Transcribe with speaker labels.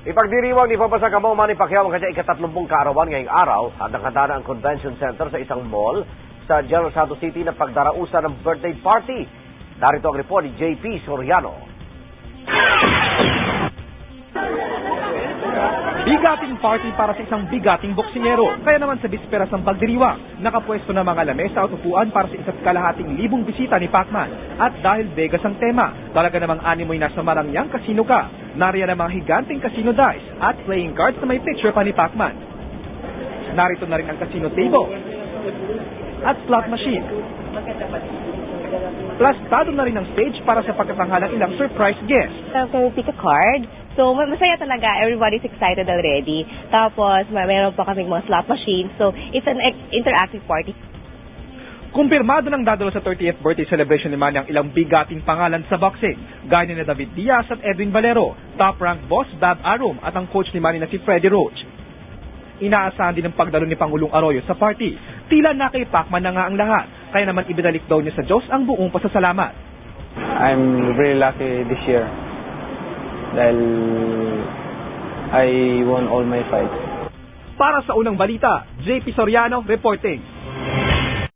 Speaker 1: Ipagdiriwang ni Papa Sacamao Manny Pacquiao ang kanyang ika-30 kaarawan ngayong araw. Handang-handa na ang convention center sa isang mall sa General Santos City na pagdarausan ng birthday party. Narito ang report ni JP Soriano.
Speaker 2: Bigating party para sa isang bigating boksingero. Kaya naman sa bisperas ng pagdiriwang, nakapwesto na mga lamesa at upuan para sa 1,500,000 bisita ni Pacman. At dahil Vegas ang tema, talaga namang animoy nasa Marangyang Casino ka. Nariyan ang mga higanting casino dice at playing cards na may picture pa ni Pacman. Narito na rin ang casino table at slot machine. Plastado na rin ang stage para sa pagkatanghalang ilang surprise guests.
Speaker 3: Can we pick a card? So, masaya talaga. Everybody's excited already. Tapos, mayroon pa kaming mga slot machines. So, it's an interactive party.
Speaker 2: Kumpirmado ng dadalo sa 30th birthday celebration ni Manny ang ilang bigating pangalan sa boxing. Gaya ni David Diaz at Edwin Valero, top-rank boss Bab Arum at ang coach ni Manny na si Freddie Roach. Inaasahan din ang pagdalo ni Pangulong Arroyo sa party. Tila na kay Pacman na nga ang lahat. Kaya naman ibinalik daw niya sa Diyos ang buong pasasalamat.
Speaker 4: I'm very lucky this year dahil I won all my fights.
Speaker 2: Para sa unang balita, JP Soriano reporting.